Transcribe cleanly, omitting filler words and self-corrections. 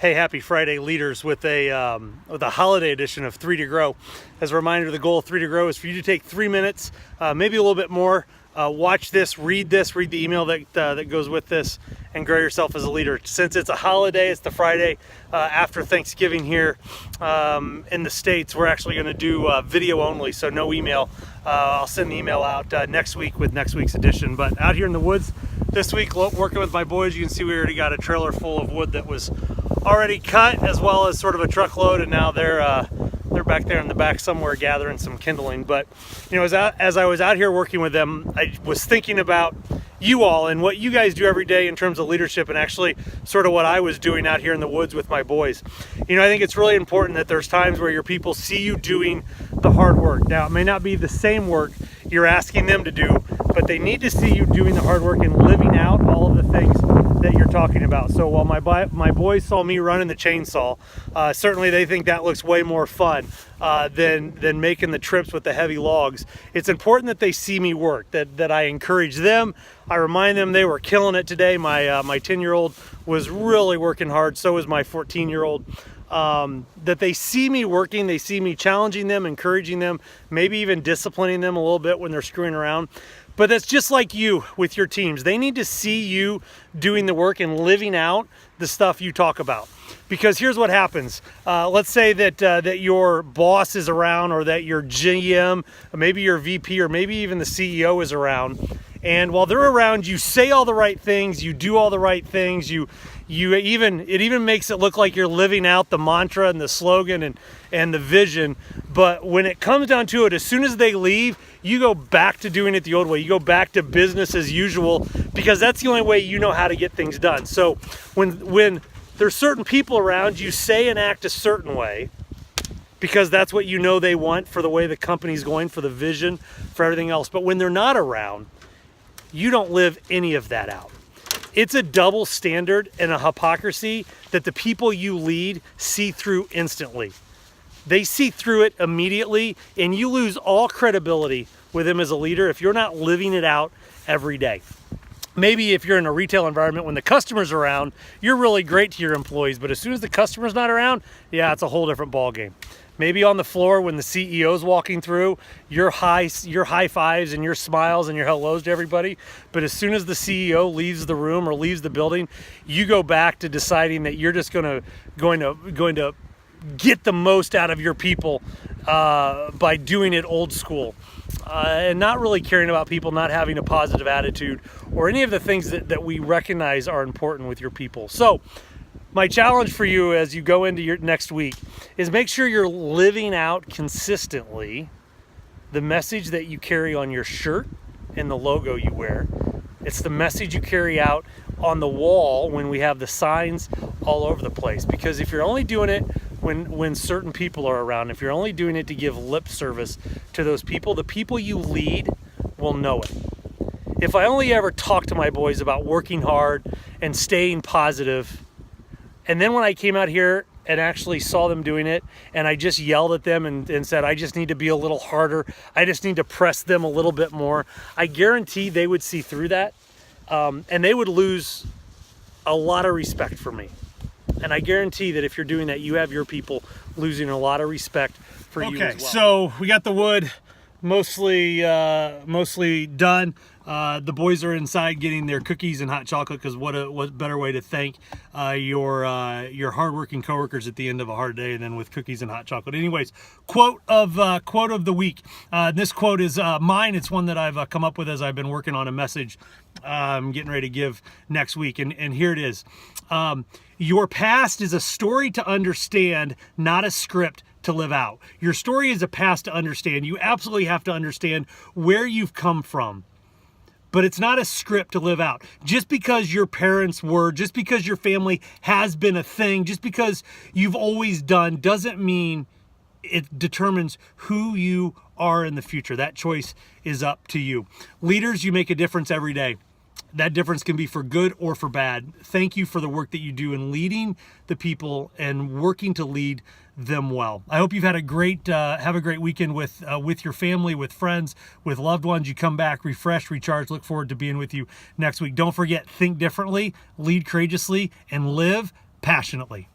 Hey, happy Friday, leaders, with a holiday edition of 3 to Grow. As a reminder, the goal of 3 to Grow is for you to take 3 minutes, maybe a little bit more, watch this, read the email that goes with this, and grow yourself as a leader. Since it's a holiday, it's the Friday after Thanksgiving here in the States, we're actually going to do video only, so no email. I'll send the email out next week with next week's edition. But out here in the woods this week, working with my boys, you can see we already got a trailer full of wood that was already cut, as well as sort of a truckload, and now they're back there in the back somewhere gathering some kindling. But you know, as I was out here working with them, I was thinking about you all and what you guys do every day in terms of leadership, and actually sort of what I was doing out here in the woods with my boys. You know, I think it's really important that there's times where your people see you doing the hard work. Now, it may not be the same work you're asking them to do, but they need to see you doing the hard work and living out all of the things that you're talking about. So while my boys saw me running the chainsaw, certainly they think that looks way more fun than making the trips with the heavy logs. It's important that they see me work, that I encourage them. I remind them they were killing it today. My 10-year-old was really working hard. So was my 14-year-old. That they see me working, they see me challenging them, encouraging them, maybe even disciplining them a little bit when they're screwing around. But that's just like you with your teams. They need to see you doing the work and living out the stuff you talk about. Because here's what happens. Let's say that your boss is around, or that your GM, or maybe your VP, or maybe even the CEO is around. And while they're around, you say all the right things, you do all the right things, it even makes it look like you're living out the mantra and the slogan and the vision. But when it comes down to it, as soon as they leave, you go back to doing it the old way. You go back to business as usual, because that's the only way you know how to get things done. So when there's certain people around, you say and act a certain way, because that's what you know they want for the way the company's going, for the vision, for everything else. But when they're not around, you don't live any of that out. It's a double standard and a hypocrisy that the people you lead see through instantly. They see through it immediately, and you lose all credibility with them as a leader if you're not living it out every day. Maybe if you're in a retail environment, when the customer's around, you're really great to your employees, but as soon as the customer's not around, yeah, it's a whole different ballgame. Maybe on the floor when the CEO's walking through, your high fives and your smiles and your hellos to everybody. But as soon as the CEO leaves the room or leaves the building, you go back to deciding that you're just going to get the most out of your people by doing it old school, and not really caring about people, not having a positive attitude, or any of the things that we recognize are important with your people. So my challenge for you as you go into your next week is make sure you're living out consistently the message that you carry on your shirt and the logo you wear. It's the message you carry out on the wall when we have the signs all over the place. Because if you're only doing it when certain people are around, if you're only doing it to give lip service to those people, the people you lead will know it. If I only ever talk to my boys about working hard and staying positive, and then when I came out here and actually saw them doing it, and I just yelled at them and said, I just need to be a little harder, I just need to press them a little bit more, I guarantee they would see through that, and they would lose a lot of respect for me. And I guarantee that if you're doing that, you have your people losing a lot of respect for you as well. Okay, so we got the wood mostly done. The boys are inside getting their cookies and hot chocolate, because what better way to thank your hardworking coworkers at the end of a hard day than with cookies and hot chocolate. Anyways, quote of the week. This quote is mine. It's one that I've come up with as I've been working on a message I'm getting ready to give next week, and here it is. Your past is a story to understand, not a script to live out. Your story is a past to understand. You absolutely have to understand where you've come from. But it's not a script to live out. Just because your parents were, just because your family has been a thing, just because you've always done, doesn't mean it determines who you are in the future. That choice is up to you. Leaders, you make a difference every day. That difference can be for good or for bad. Thank you for the work that you do in leading the people and working to lead them well. I hope you've had a great weekend with your family, with friends, with loved ones. You come back refreshed, recharged. Look forward to being with you next week. Don't forget, think differently, lead courageously, and live passionately.